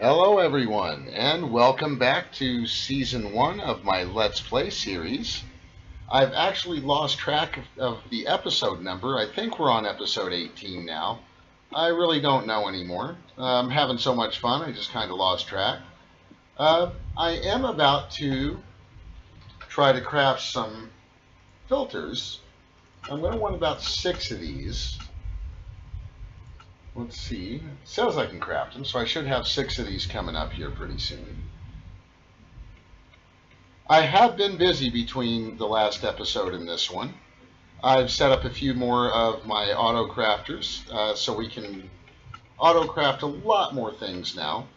Hello everyone, and welcome back to Season 1 of my Let's Play series. I've actually lost track of the episode number. I think we're on episode 18 now. I really don't know anymore. I'm having so much fun, I just kind of lost track. I am about to try to craft some filters. I'm going to want about 6 of these. Let's see. It says I can craft them, so I should have 6 of these coming up here pretty soon. I have been busy between the last episode and this one. I've set up a few more of my auto crafters, so we can auto craft a lot more things now.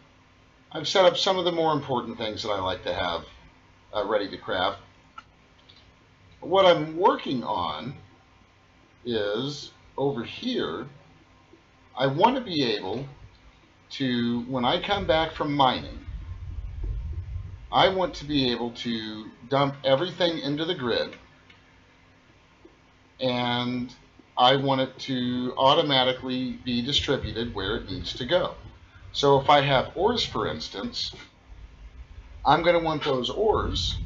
I've set up some of the more important things that I like to have ready to craft. What I'm working on is over here. I want to be able to, when I come back from mining, I want to be able to dump everything into the grid, and I want it to automatically be distributed where it needs to go. So if I have ores, for instance, I'm going to want those ores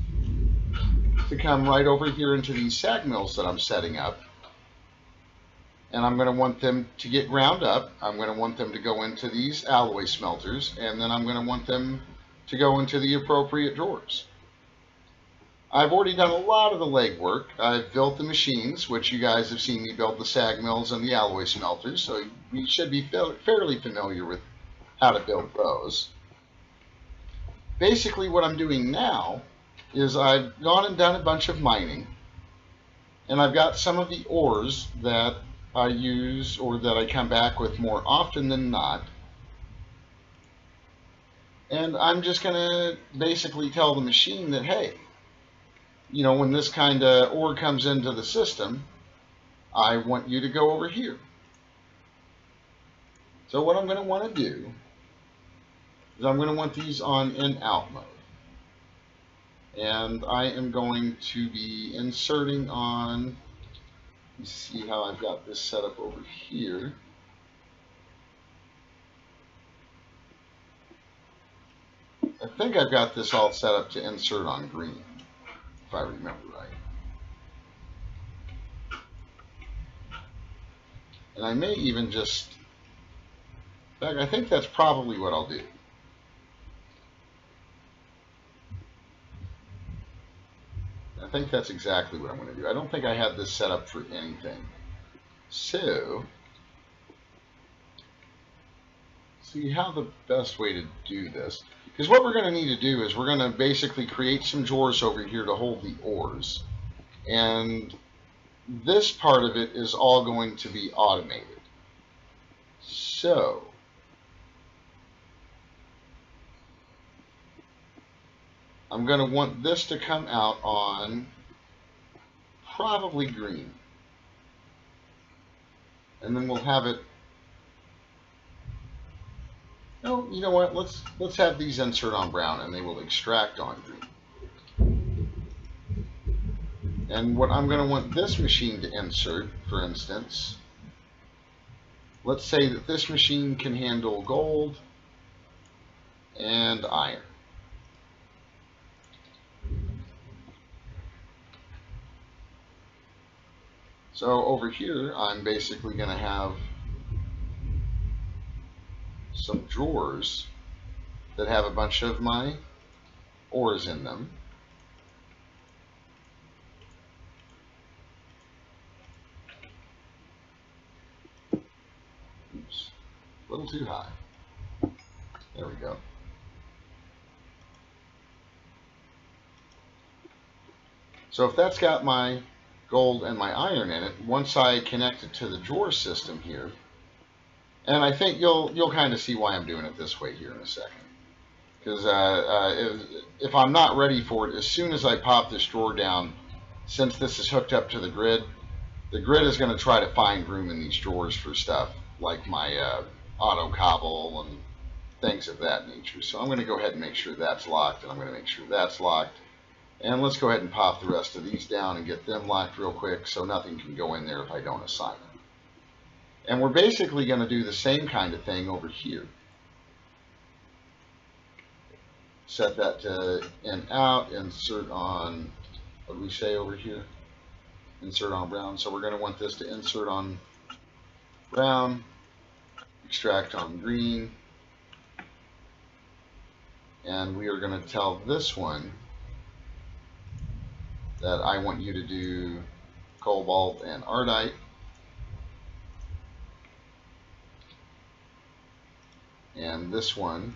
to come right over here into these sag mills that I'm setting up. And I'm going to want them to get ground up. I'm going to want them to go into these alloy smelters, and then I'm going to want them to go into the appropriate drawers. I've already done a lot of the legwork. I've built the machines, which you guys have seen me build the sag mills and the alloy smelters, so you should be fairly familiar with how to build those. Basically what I'm doing now is I've gone and done a bunch of mining, and I've got some of the ores that I use, or that I come back with more often than not. And I'm just going to basically tell the machine that, hey, you know, when this kind of ore comes into the system, I want you to go over here. So what I'm going to want to do is I'm going to want these on in-out mode. And I am going to be inserting on. You see how I've got this set up over here. I think I've got this all set up to insert on green, if I remember right. And I may even just, in fact, I think that's probably what I'll do. I think that's exactly what I'm going to do. I don't think I had this set up for anything. So, see how the best way to do this. Because what we're going to need to do is we're going to basically create some drawers over here to hold the ores. And this part of it is all going to be automated. So, I'm going to want this to come out on probably green. And then we'll have it. No, you know what? Let's have these insert on brown, and they will extract on green. And what I'm going to want this machine to insert, for instance, let's say that this machine can handle gold and iron. So over here, I'm basically going to have some drawers that have a bunch of my ores in them. Oops, a little too high. There we go. So if that's got my gold and my iron in it, once I connect it to the drawer system here, and I think you'll kind of see why I'm doing it this way here in a second. Because if I'm not ready for it, as soon as I pop this drawer down, since this is hooked up to the grid is going to try to find room in these drawers for stuff like my auto cobble and things of that nature. So I'm going to go ahead and make sure that's locked, and I'm going to make sure that's locked. And let's go ahead and pop the rest of these down and get them locked real quick so nothing can go in there if I don't assign them. And we're basically going to do the same kind of thing over here. set that to in out, insert on, what do we say over here? Insert on brown. So we're going to want this to insert on brown, extract on green, and we are going to tell this one that I want you to do cobalt and ardite. And this one,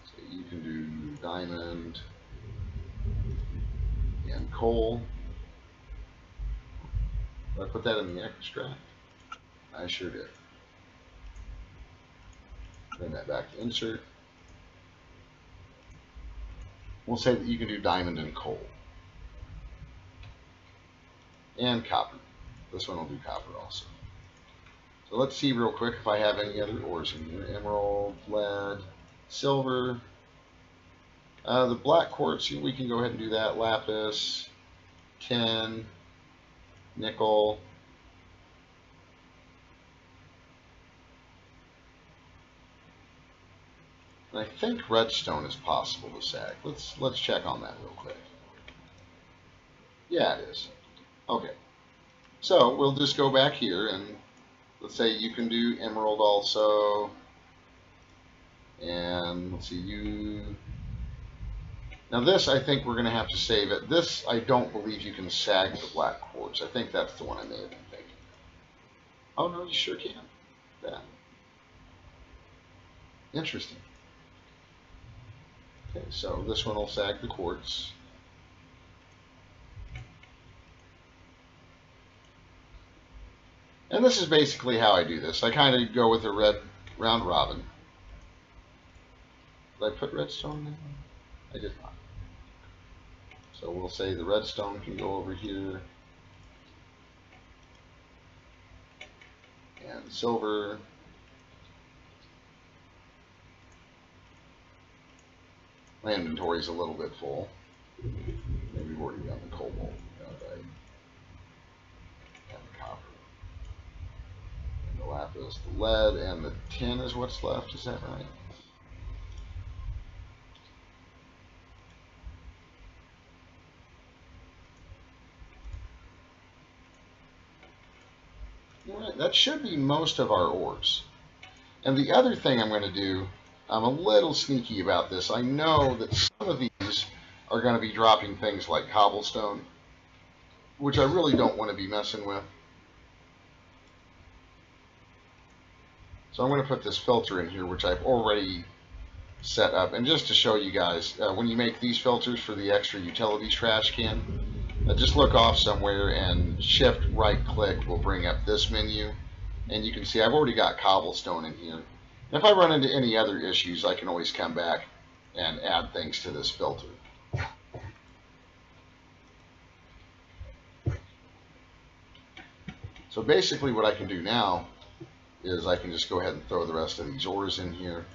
so you can do diamond and coal. Did I put that in the extract? I sure did. Bring that back to insert. We'll say that you can do diamond and coal. And copper. This one will do copper also. So let's see real quick if I have any other ores in here. Emerald, lead, silver. The black quartz, we can go ahead and do that. Lapis, tin, nickel. And I think redstone is possible to sag. Let's check on that real quick. Yeah, it is. Okay. So we'll just go back here and let's say you can do emerald also. And let's see, you. Now this, I think we're going to have to save it. This, I don't believe you can sag the black quartz. I think that's the one I may have been thinking. Oh no, you sure can. Yeah. Interesting. Okay, so this one will sag the quartz. And this is basically how I do this. I kind of go with a red round robin. Did I put redstone in? I did not. So we'll say the redstone can go over here. And silver. My inventory's a little bit full. Maybe we've already done the cobalt. Right. And the copper. And the lapis, the lead, and the tin is what's left. Is that right? Alright, that should be most of our ores. And the other thing I'm going to do, I'm a little sneaky about this. I know that some of these are going to be dropping things like cobblestone, which I really don't want to be messing with. So I'm going to put this filter in here, which I've already set up. And just to show you guys, when you make these filters for the extra utilities trash can, just look off somewhere and shift right click will bring up this menu. And you can see I've already got cobblestone in here. If I run into any other issues, I can always come back and add things to this filter. So basically what I can do now is I can just go ahead and throw the rest of these ores in here.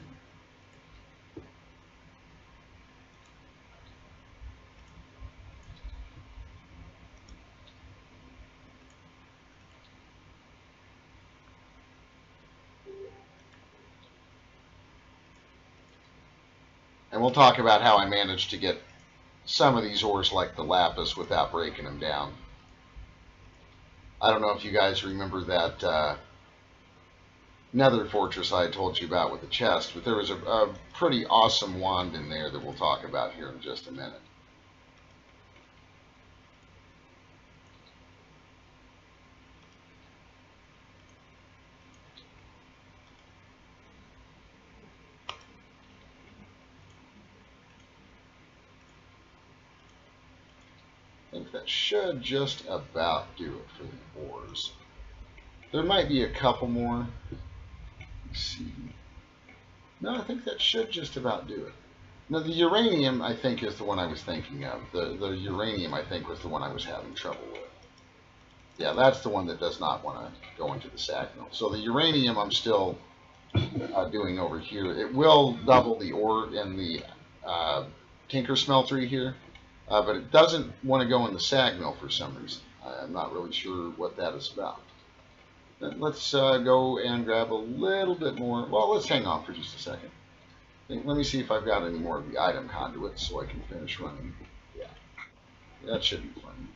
And we'll talk about how I managed to get some of these ores like the lapis without breaking them down. I don't know if you guys remember that nether fortress I told you about with the chest, but there was a pretty awesome wand in there that we'll talk about here in just a minute. I think that should just about do it for the ores. There might be a couple more. Let's see. No, I think that should just about do it. Now the uranium, I think, is the one I was thinking of. The uranium, I think, was the one I was having trouble with. Yeah, that's the one that does not want to go into the sag mill. So the uranium I'm still doing over here. It will double the ore in the tinker smeltery here. but it doesn't want to go in the sag mill for some reason. I'm not really sure what that is about. Let's go and grab a little bit more. Well, let's hang on for just a second. Let me see if I've got any more of the item conduits so I can finish running. Yeah, that should be fun.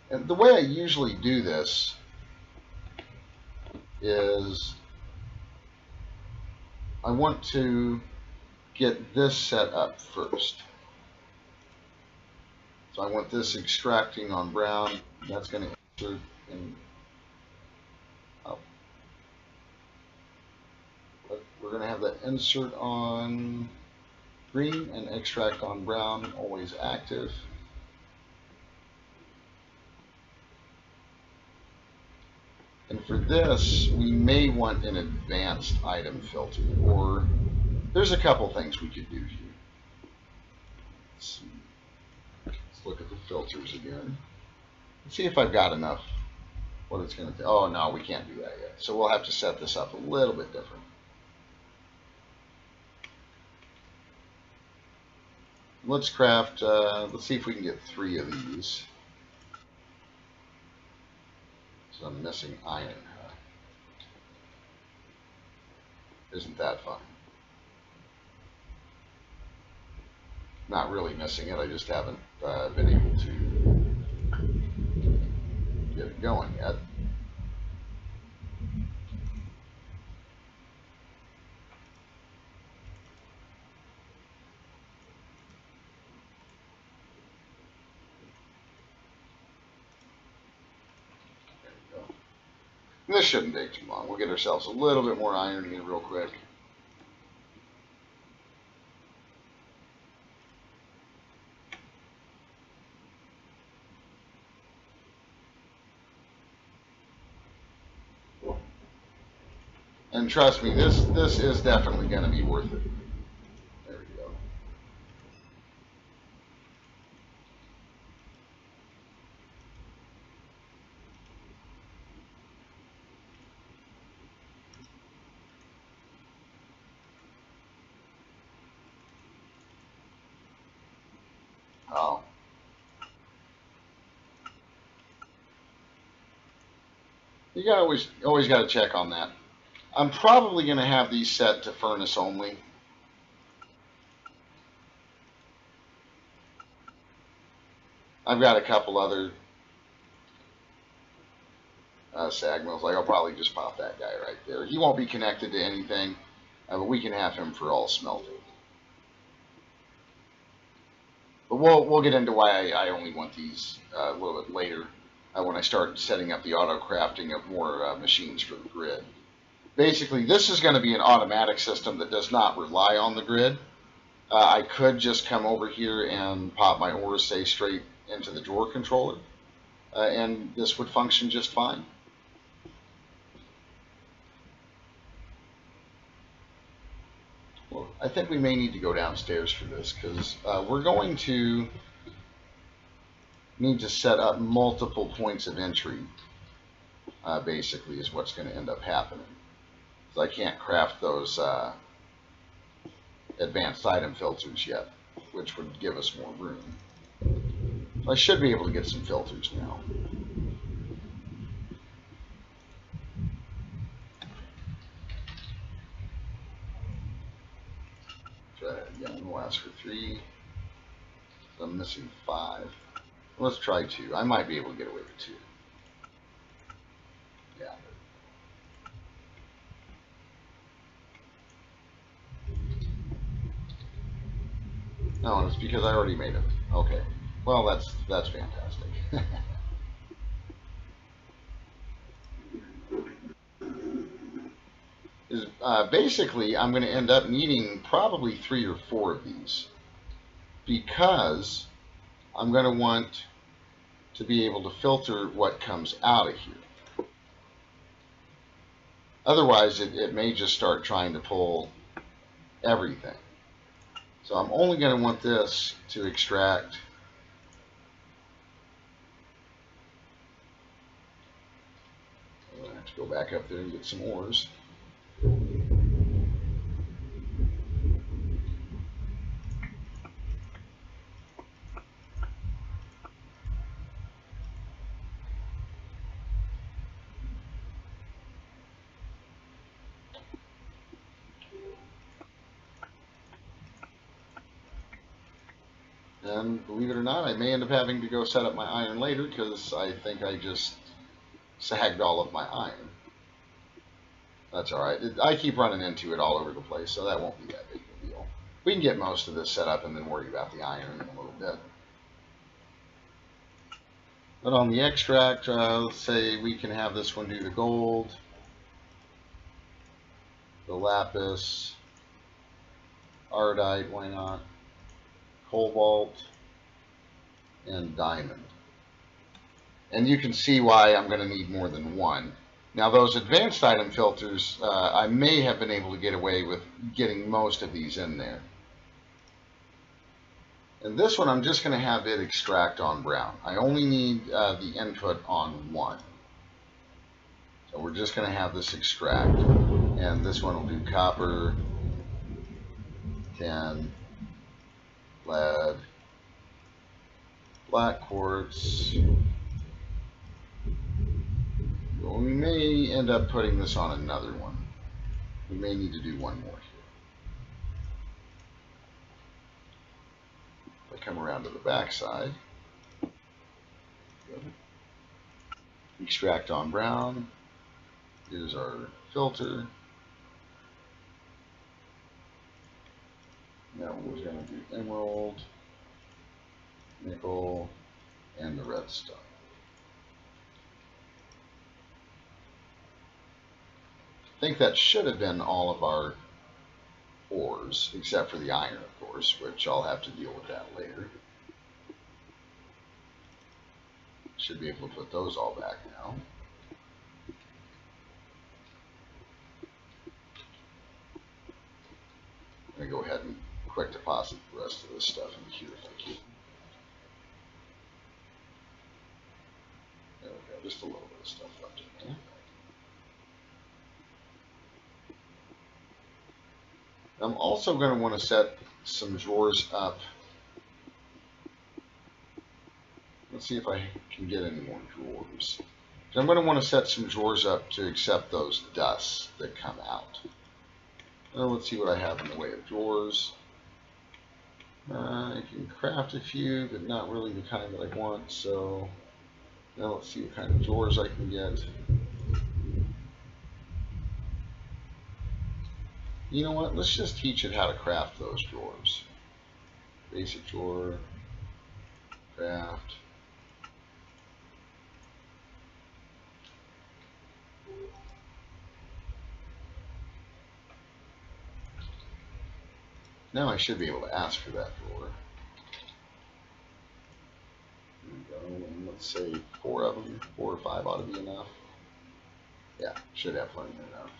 And the way I usually do this is I want to get this set up first. So I want this extracting on brown. That's going to insert in. Oh. But we're going to have that insert on green and extract on brown, always active. And for this, we may want an advanced item filter, or there's a couple things we could do here. Let's see. Let's look at the filters again. Let's see if I've got enough. What it's going to do. Oh, no, we can't do that yet. So we'll have to set this up a little bit different. Let's craft, let's see if we can get 3 of these. So I'm missing iron. Isn't that fun? Not really missing it, I just haven't been able to get it going yet. This shouldn't take too long. We'll get ourselves a little bit more iron here real quick. And trust me, this is definitely going to be worth it. There we go. Oh. You got always got to check on that. I'm probably going to have these set to furnace only. I've got a couple other sag mills. Like I'll probably just pop that guy right there. He won't be connected to anything, but we can have him for all smelting. But we'll get into why I only want these a little bit later when I start setting up the auto crafting of more machines for the grid. Basically, this is going to be an automatic system that does not rely on the grid. I could just come over here and pop my ores, say, straight into the drawer controller, and this would function just fine. Well, I think we may need to go downstairs for this because we're going to need to set up multiple points of entry, basically, is what's going to end up happening. So I can't craft those advanced item filters yet, which would give us more room. I should be able to get some filters now. Try that again. We'll ask for 3. So I'm missing 5. Let's try 2. I might be able to get away with 2. Yeah. No, it's because I already made it. Okay. Well, that's fantastic. Basically, I'm going to end up needing probably 3 or 4 of these because I'm going to want to be able to filter what comes out of here. Otherwise, it may just start trying to pull everything. So I'm only going to want this to extract I'm going to have to go back up there and get some ores. And believe it or not, I may end up having to go set up my iron later because I think I just sagged all of my iron. That's alright. I keep running into it all over the place, so that won't be that big of a deal. We can get most of this set up and then worry about the iron in a little bit. But on the extract, let's say we can have this one do the gold, the lapis, ardite, why not, cobalt, and diamond. And you can see why I'm going to need more than one. Now those advanced item filters, I may have been able to get away with getting most of these in there. And this one I'm just going to have it extract on brown. I only need the input on one. So we're just going to have this extract. And this one will do copper, tin, lead, black quartz. Well, we may end up putting this on another one. We may need to do one more here. If I come around to the back side, extract on brown. Here's our filter. Now we're going to do emerald, nickel, and the redstone. I think that should have been all of our ores, except for the iron, of course, which I'll have to deal with that later. Should be able to put those all back now. I'm going to go ahead and quick deposit the rest of this stuff in here if I can. There we go, just a little bit of stuff left in there. I'm also going to want to set some drawers up. Let's see if I can get any more drawers. I'm going to want to set some drawers up to accept those dusts that come out. Well, let's see what I have in the way of drawers. I can craft a few, but not really the kind that I want. So now let's see what kind of drawers I can get. You know what? Let's just teach it how to craft those drawers. Basic drawer, craft. Now I should be able to ask for that drawer. There we go. And let's say 4 of them, 4 or 5 ought to be enough. Yeah, should have plenty enough.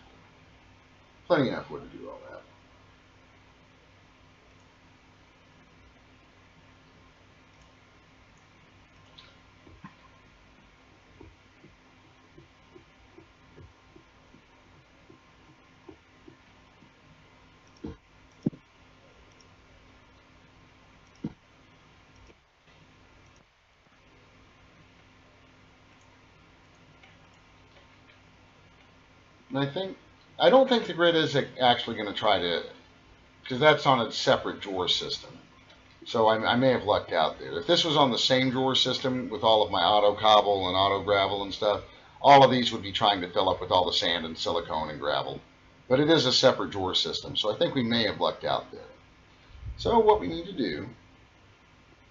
Plenty enough wood to do all that. And I don't think the grid is actually going to try to, because that's on a separate drawer system. So I may have lucked out there. If this was on the same drawer system with all of my auto cobble and auto gravel and stuff, all of these would be trying to fill up with all the sand and silicone and gravel. But it is a separate drawer system, so I think we may have lucked out there. So what we need to do,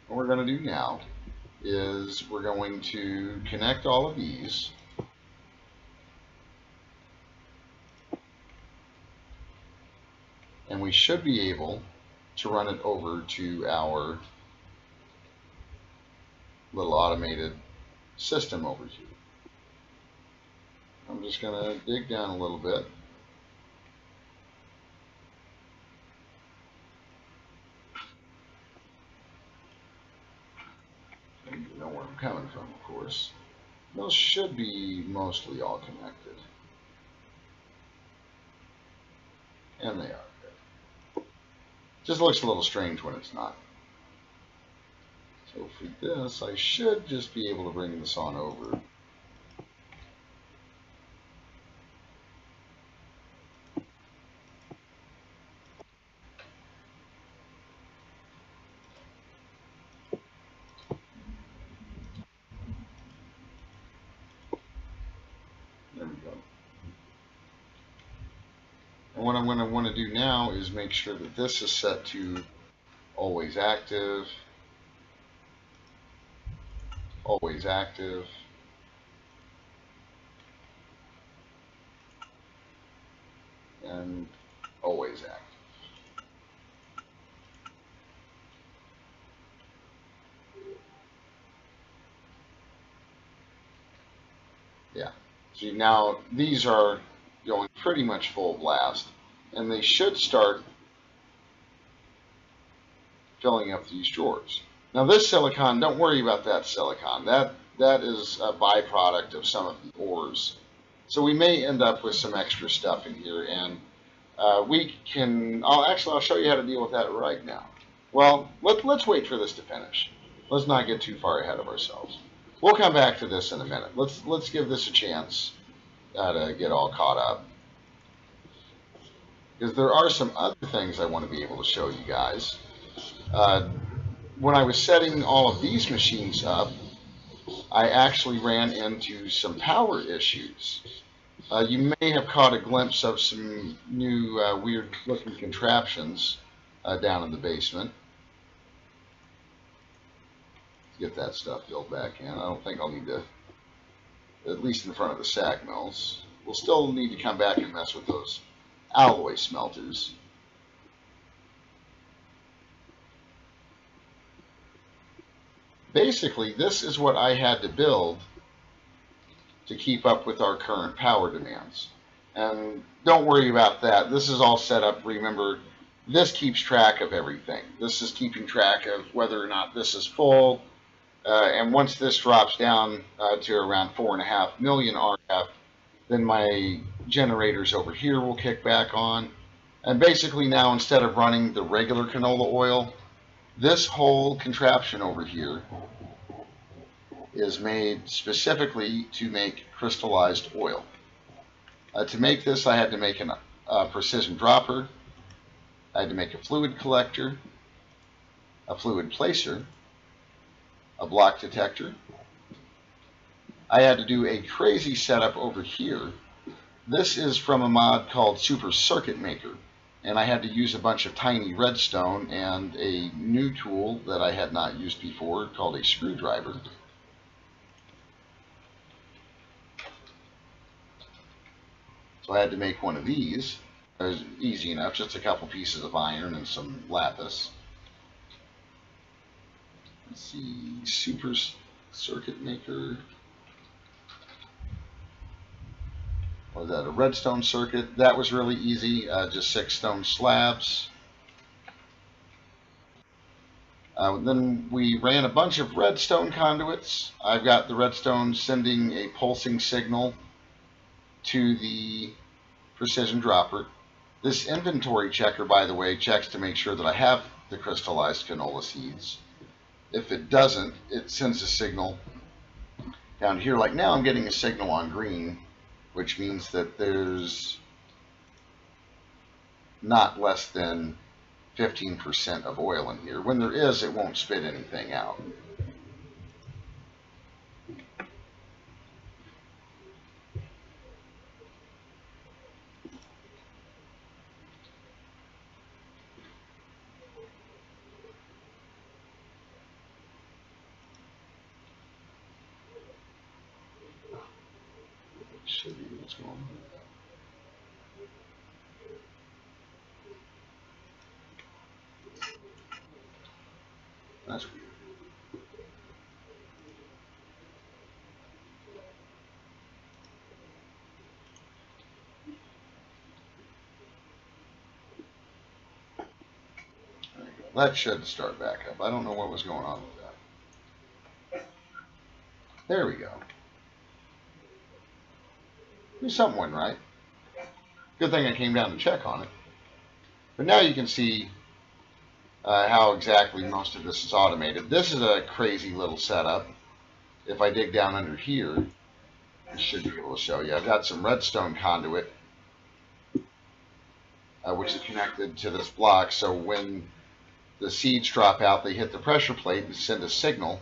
what we're going to do now, is we're going to connect all of these. And we should be able to run it over to our little automated system over here. I'm just going to dig down a little bit. And you know where I'm coming from, of course. Those should be mostly all connected. And they are. Just looks a little strange when it's not. So for this, I should just be able to bring this on over. And what I'm going to want to do now is make sure that this is set to always active, always active, and always active. Yeah. See, now these are going pretty much full blast, and they should start filling up these drawers. Now this silicon, don't worry about that silicon. That is a byproduct of some of the ores. So we may end up with some extra stuff in here, and we can. I'll show you how to deal with that right now. Well, let's wait for this to finish. Let's not get too far ahead of ourselves. We'll come back to this in a minute. Let's give this a chance to get all caught up, because there are some other things I want to be able to show you guys. When I was setting all of these machines up, I actually ran into some power issues. You may have caught a glimpse of some new weird looking contraptions down in the basement. Get that stuff filled back in. I don't think I'll need to, at least in front of the sag mills. We'll still need to come back and mess with those alloy smelters. Basically, this is what I had to build to keep up with our current power demands. And don't worry about that. This is all set up. Remember, this keeps track of everything. This is keeping track of whether or not this is full. And once this drops down to around 4.5 million RF, then my generators over here will kick back on. And basically now, instead of running the regular canola oil, this whole contraption over here is made specifically to make crystallized oil. To make this, I had to make a precision dropper. I had to make a fluid collector, a fluid placer, a block detector. I had to do a crazy setup over here. This is from a mod called Super Circuit Maker, and I had to use a bunch of tiny redstone and a new tool that I had not used before called a screwdriver. So I had to make one of these. It was easy enough, just a couple pieces of iron and some lapis. Let's see, Super Circuit Maker. Was that a redstone circuit? That was really easy, just 6 stone slabs. Then we ran a bunch of redstone conduits. I've got the redstone sending a pulsing signal to the precision dropper. This inventory checker, by the way, checks to make sure that I have the crystallized canola seeds. If it doesn't, it sends a signal down here. Like now I'm getting a signal on green, which means that there's not less than 15% of oil in here. When there is, it won't spit anything out. Should be what's going on. That's weird. There you go. That should start back up. I don't know what was going on with that. There we go. There's something went right. Good thing I came down to check on it. But now you can see how exactly most of this is automated. This is a crazy little setup. If I dig down under here, I should be able to show you. I've got some redstone conduit, which is connected to this block. So when the seeds drop out, they hit the pressure plate and send a signal,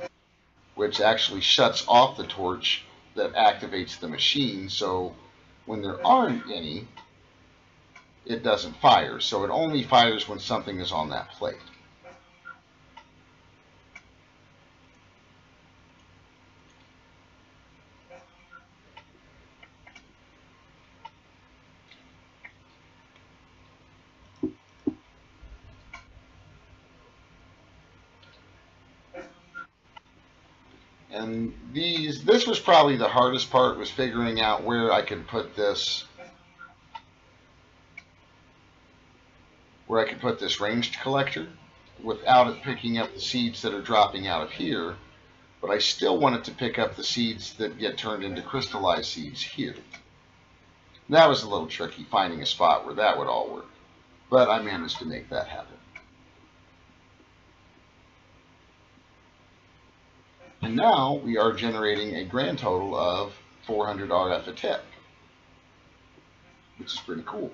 which actually shuts off the torch that activates the machine. So when there aren't any, it doesn't fire. So it only fires when something is on that plate. And this was probably the hardest part, was figuring out where I could put this, ranged collector without it picking up the seeds that are dropping out of here, but I still want it to pick up the seeds that get turned into crystallized seeds here. And that was a little tricky, finding a spot where that would all work, but I managed to make that happen. And now we are generating a grand total of 400 RF a tick, which is pretty cool.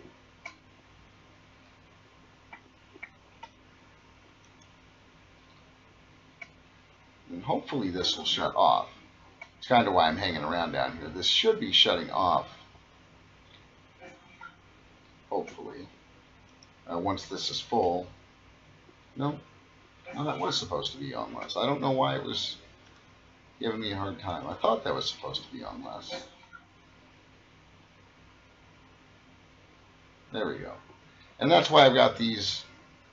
And hopefully this will shut off. It's kind of why I'm hanging around down here. This should be shutting off, hopefully, once this is full. No, that was supposed to be on less. I don't know why it was giving me a hard time. I thought that was supposed to be on less. There we go. And that's why I've got these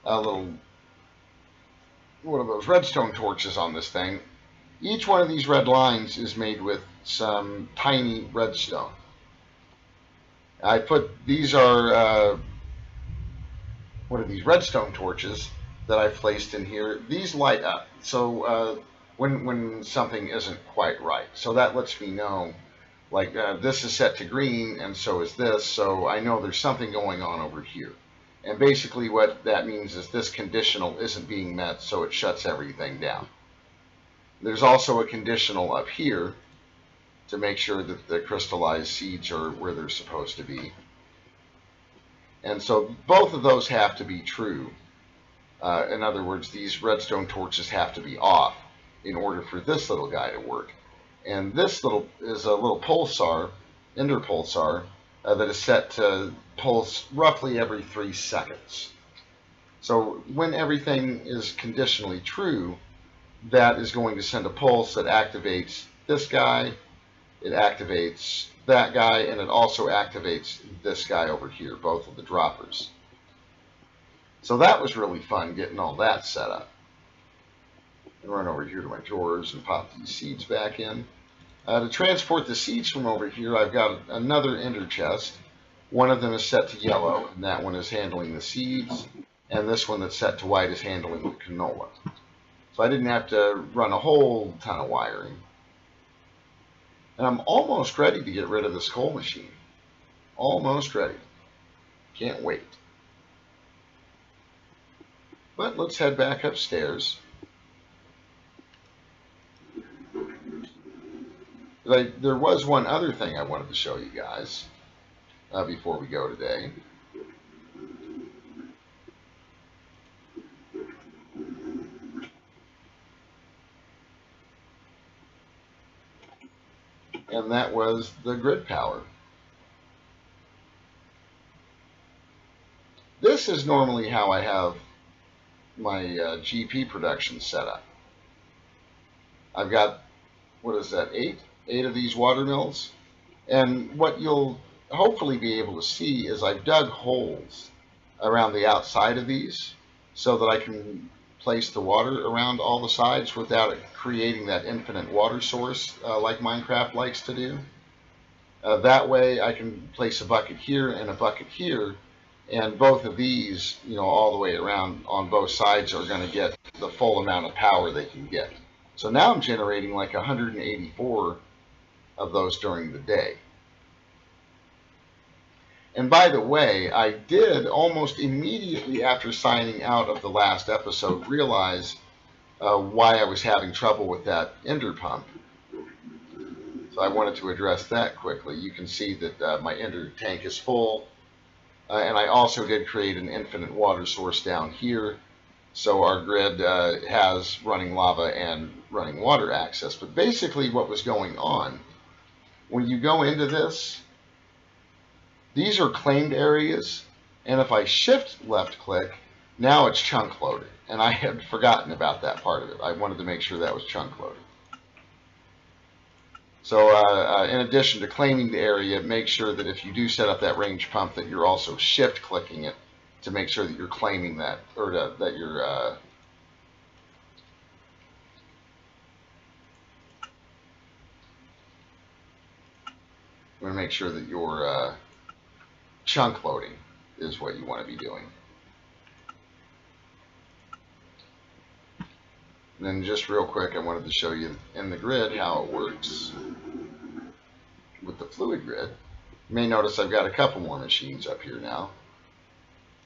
little, what are those, redstone torches on this thing. Each one of these red lines is made with some tiny redstone. These are, what are these, redstone torches that I've placed in here. These light up, so when something isn't quite right. So that lets me know, like this is set to green and so is this, so I know there's something going on over here. And basically what that means is this conditional isn't being met, so it shuts everything down. There's also a conditional up here to make sure that the crystallized seeds are where they're supposed to be. And so both of those have to be true. In other words, these redstone torches have to be off in order for this little guy to work. And this is a little pulsar, ender pulsar, that is set to pulse roughly every 3 seconds. So when everything is conditionally true, that is going to send a pulse that activates this guy, it activates that guy, and it also activates this guy over here, both of the droppers. So that was really fun, getting all that set up. And run over here to my drawers and pop these seeds back in. To transport the seeds from over here, I've got another ender chest. One of them is set to yellow, and that one is handling the seeds, and this one that's set to white is handling the canola. So I didn't have to run a whole ton of wiring. And I'm almost ready to get rid of this coal machine. Almost ready. Can't wait. But let's head back upstairs. There was one other thing I wanted to show you guys before we go today. And that was the grid power. This is normally how I have my GP production set up. I've got, what is that, 8 of these water mills. And what you'll hopefully be able to see is I've dug holes around the outside of these so that I can place the water around all the sides without it creating that infinite water source like Minecraft likes to do. That way I can place a bucket here and a bucket here, and both of these, all the way around on both sides are going to get the full amount of power they can get. So now I'm generating like 184 of those during the day. And by the way, I did almost immediately after signing out of the last episode realize why I was having trouble with that ender pump. So I wanted to address that quickly. You can see that my ender tank is full. And I also did create an infinite water source down here. So our grid has running lava and running water access. But basically what was going on, when you go into this, these are claimed areas, And if I shift left click, now it's chunk loaded. And I had forgotten about that part of it. I wanted to make sure that was chunk loaded. So in addition to claiming the area, make sure that if you do set up that range pump that you're also shift clicking it to make sure that you're claiming that, or that you're want to make sure that your chunk loading is what you want to be doing. And then just real quick, I wanted to show you in the grid how it works with the fluid grid. You may notice I've got a couple more machines up here now.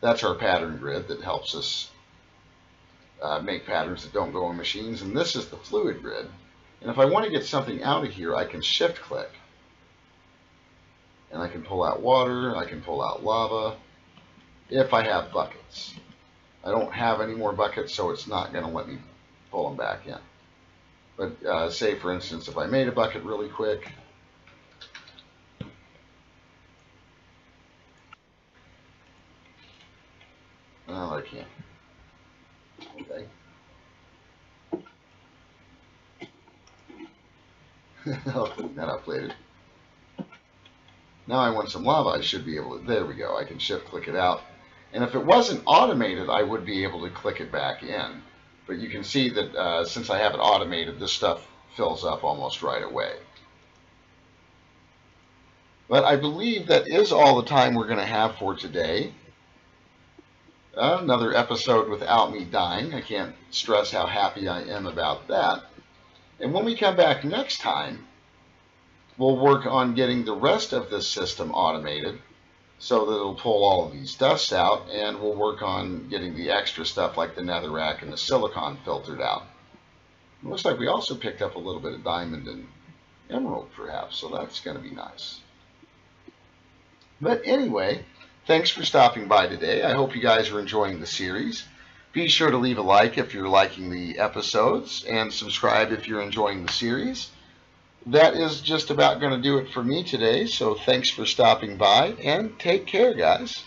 That's our pattern grid that helps us make patterns that don't go on machines. And this is the fluid grid. And if I want to get something out of here, I can shift click. And I can pull out water, I can pull out lava, if I have buckets. I don't have any more buckets, so it's not going to let me pull them back in. But say, for instance, if I made a bucket really quick, well, I can't. Okay. I'll clean that up later. Now I want some lava. I should be able to, there we go. I can shift click it out. And if it wasn't automated, I would be able to click it back in. But you can see that since I have it automated, this stuff fills up almost right away. But I believe that is all the time we're going to have for today. Another episode without me dying. I can't stress how happy I am about that. And when we come back next time, we'll work on getting the rest of this system automated so that it'll pull all of these dusts out, and we'll work on getting the extra stuff like the netherrack and the silicon filtered out. It looks like we also picked up a little bit of diamond and emerald perhaps, so that's going to be nice. But anyway, thanks for stopping by today. I hope you guys are enjoying the series. Be sure to leave a like if you're liking the episodes, and subscribe if you're enjoying the series. That is just about going to do it for me today, so thanks for stopping by, and take care, guys.